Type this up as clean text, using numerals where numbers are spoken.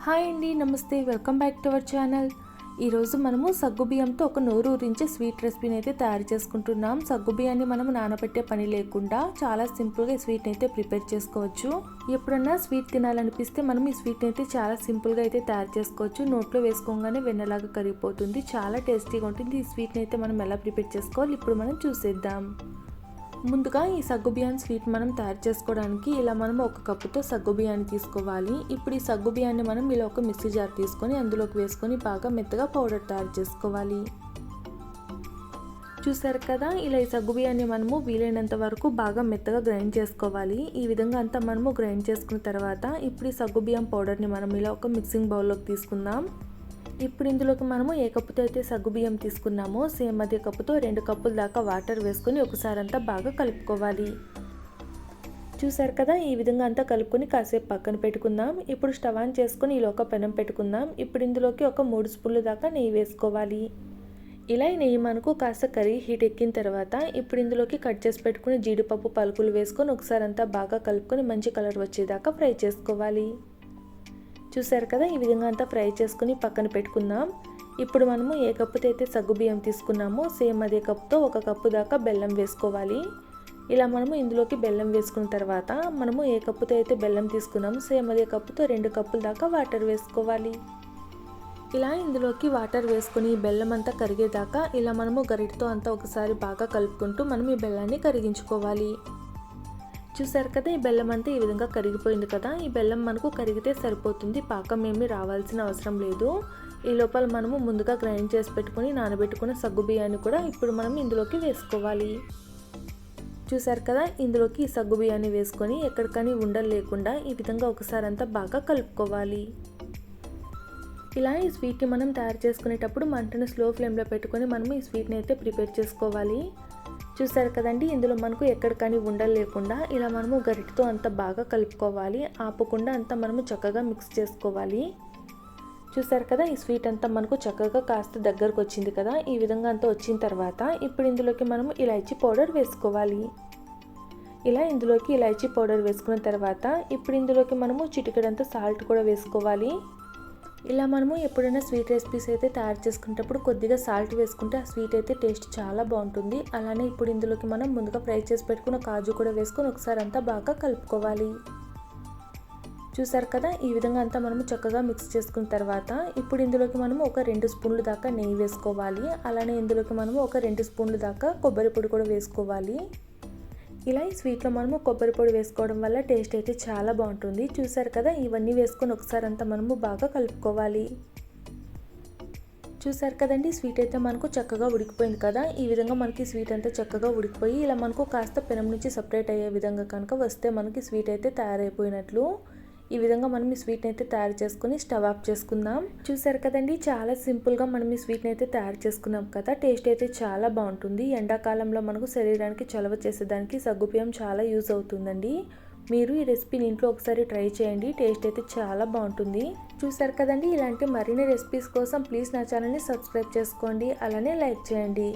Hi అండి, నమస్తే. Welcome back to our channel. ఈరోజు మనము సగ్గుబియ్యంతో ఒక నోరు ఊరించే స్వీట్ రెసిపీని అయితే తయారు చేసుకుంటున్నాం. సగ్గుబియ్యాన్ని మనము నానబెట్టే పని లేకుండా చాలా సింపుల్గా ఈ స్వీట్ని అయితే ప్రిపేర్ చేసుకోవచ్చు. ఎప్పుడన్నా స్వీట్ తినాలనిపిస్తే మనం ఈ స్వీట్ని అయితే చాలా సింపుల్గా అయితే తయారు చేసుకోవచ్చు. నోట్లో వేసుకోగానే వెన్నలాగా కరిగిపోతుంది. చాలా టేస్టీగా ఉంటుంది. ఈ స్వీట్ని అయితే మనం ఎలా ప్రిపేర్ చేసుకోవాలి ఇప్పుడు మనం చూసేద్దాం. ముందుగా ఈ సగ్గుబియ్యాన్ని స్వీట్ మనం తయారు చేసుకోవడానికి ఇలా మనం ఒక కప్పుతో సగ్గుబియ్యాన్ని తీసుకోవాలి. ఇప్పుడు ఈ సగ్గుబియ్యాన్ని మనం ఇలా ఒక మిక్సీ జార్ తీసుకొని అందులోకి వేసుకొని బాగా మెత్తగా పౌడర్ తయారు చేసుకోవాలి. చూసారు కదా, ఇలా ఈ సగ్గుబియ్యాన్ని మనము వీలైనంత వరకు బాగా మెత్తగా గ్రైండ్ చేసుకోవాలి. ఈ విధంగా అంతా మనము గ్రైండ్ చేసుకున్న తర్వాత ఇప్పుడు ఈ సగ్గుబియ్యం పౌడర్ని మనం ఇలా ఒక మిక్సింగ్ బౌల్లోకి తీసుకుందాం. ఇప్పుడు ఇందులోకి మనము ఏ కప్పుతో అయితే సగ్గుబియ్యం తీసుకున్నామో సేమ్ అదే కప్పుతో 2 కప్పుల దాకా వాటర్ వేసుకొని ఒకసారి అంతా బాగా కలుపుకోవాలి. చూసారు కదా, ఈ విధంగా అంతా కలుపుకొని కాసేపు పక్కన పెట్టుకుందాం. ఇప్పుడు స్టవ్ ఆన్ చేసుకొని ఇలా ఒక పెనం పెట్టుకుందాం. ఇప్పుడు ఇందులోకి ఒక 3 స్పూన్ల దాకా నెయ్యి వేసుకోవాలి. ఇలా ఈ నెయ్యి మనకు కాస్త కరిగి హీట్ ఎక్కిన తర్వాత ఇప్పుడు ఇందులోకి కట్ చేసి పెట్టుకుని జీడిపప్పు పలుకులు వేసుకొని ఒకసారి అంతా బాగా కలుపుకొని మంచి కలర్ వచ్చేదాకా ఫ్రై చేసుకోవాలి. చూసారు కదా, ఈ విధంగా అంతా ఫ్రై చేసుకుని పక్కన పెట్టుకుందాం. ఇప్పుడు మనము ఏ కప్పుతో అయితే సగ్గుబియ్యం తీసుకున్నామో సేమ్ అదే కప్పుతో 1 కప్పు దాకా బెల్లం వేసుకోవాలి. ఇలా మనము ఇందులోకి బెల్లం వేసుకున్న తర్వాత మనము ఏ కప్పుతో అయితే బెల్లం తీసుకున్నామో సేమ్ అదే కప్పుతో 2 కప్పుల దాకా వాటర్ వేసుకోవాలి. ఇలా ఇందులోకి వాటర్ వేసుకొని బెల్లం అంతా కరిగేదాకా ఇలా మనము గరిటతో అంతా ఒకసారి బాగా కలుపుకుంటూ మనం ఈ బెల్లాన్ని కరిగించుకోవాలి. చూసారు కదా, ఈ బెల్లం అంతా ఈ విధంగా కరిగిపోయింది కదా. ఈ బెల్లం మనకు కరిగితే సరిపోతుంది, పాకం ఏమీ రావాల్సిన అవసరం లేదు. ఈ లోపల మనము ముందుగా గ్రైండ్ చేసి పెట్టుకుని నానబెట్టుకున్న సగ్గుబియ్యాన్ని కూడా ఇప్పుడు మనం ఇందులోకి వేసుకోవాలి. చూసారు కదా, ఇందులోకి ఈ సగ్గుబియ్యాన్ని వేసుకొని ఎక్కడికని ఉండలు లేకుండా ఈ విధంగా ఒకసారి అంతా బాగా కలుపుకోవాలి. ఇలా ఈ స్వీట్ని మనం తయారు చేసుకునేటప్పుడు మంటను స్లో ఫ్లేమ్లో పెట్టుకొని మనం ఈ స్వీట్ని అయితే ప్రిపేర్ చేసుకోవాలి. చూసారు కదండి, ఇందులో మనకు ఎక్కడికని ఉండలు లేకుండా ఇలా మనము గరిటతో అంత బాగా కలుపుకోవాలి. ఆపకుండా అంతా మనము చక్కగా మిక్స్ చేసుకోవాలి. చూసారు కదా, ఈ స్వీట్ అంతా మనకు చక్కగా కాస్త దగ్గరకు వచ్చింది కదా. ఈ విధంగా అంతా వచ్చిన తర్వాత ఇప్పుడు ఇందులోకి మనము ఇలాచీ పౌడర్ వేసుకోవాలి. ఇలా ఇందులోకి ఇలాచీ పౌడర్ వేసుకున్న తర్వాత ఇప్పుడు ఇందులోకి మనము చిటికెడంత సాల్ట్ కూడా వేసుకోవాలి. ఇలా మనము ఎప్పుడైనా స్వీట్ రెసిపీస్ అయితే తయారు చేసుకునేటప్పుడు కొద్దిగా సాల్ట్ వేసుకుంటే ఆ స్వీట్ అయితే టేస్ట్ చాలా బాగుంటుంది. అలానే ఇప్పుడు ఇందులోకి మనం ముందుగా ఫ్రై చేసి పెట్టుకున్న కాజు కూడా వేసుకొని ఒకసారి అంతా బాగా కలుపుకోవాలి. చూసారు కదా, ఈ విధంగా అంతా మనము చక్కగా మిక్స్ చేసుకున్న తర్వాత ఇప్పుడు ఇందులోకి మనము ఒక 2 స్పూన్ల దాకా నెయ్యి వేసుకోవాలి. అలానే ఇందులోకి మనము ఒక 2 స్పూన్ల దాకా కొబ్బరి పొడి కూడా వేసుకోవాలి. ఇలా ఈ స్వీట్లో మనము కొబ్బరి పొడి వేసుకోవడం వల్ల టేస్ట్ అయితే చాలా బాగుంటుంది. చూసారు కదా, ఇవన్నీ వేసుకొని ఒకసారి అంతా మనము బాగా కలుపుకోవాలి. చూసారు కదండి, స్వీట్ అయితే మనకు చక్కగా ఉడికిపోయింది కదా. ఈ విధంగా మనకి స్వీట్ అంతా చక్కగా ఉడికిపోయి ఇలా మనకు కాస్త పెనం నుంచి సపరేట్ అయ్యే విధంగా కనుక వస్తే మనకి స్వీట్ అయితే తయారైపోయినట్లు. ఈ విధంగా మనం ఈ స్వీట్ని అయితే తయారు చేసుకుని స్టవ్ ఆఫ్ చేసుకుందాం. చూసారు కదండి, చాలా సింపుల్గా మనం ఈ స్వీట్ని అయితే తయారు చేసుకున్నాం కదా. టేస్ట్ అయితే చాలా బాగుంటుంది. ఎండాకాలంలో మనకు శరీరానికి చలవ చేసేదానికి సగ్గుబియ్యం చాలా యూజ్ అవుతుందండి. మీరు ఈ రెసిపీని ఇంట్లో ఒకసారి ట్రై చేయండి, టేస్ట్ అయితే చాలా బాగుంటుంది. చూసారు కదండి, ఇలాంటి మరిన్ని రెసిపీస్ కోసం ప్లీజ్ నా ఛానల్ని సబ్స్క్రైబ్ చేసుకోండి, అలానే లైక్ చేయండి.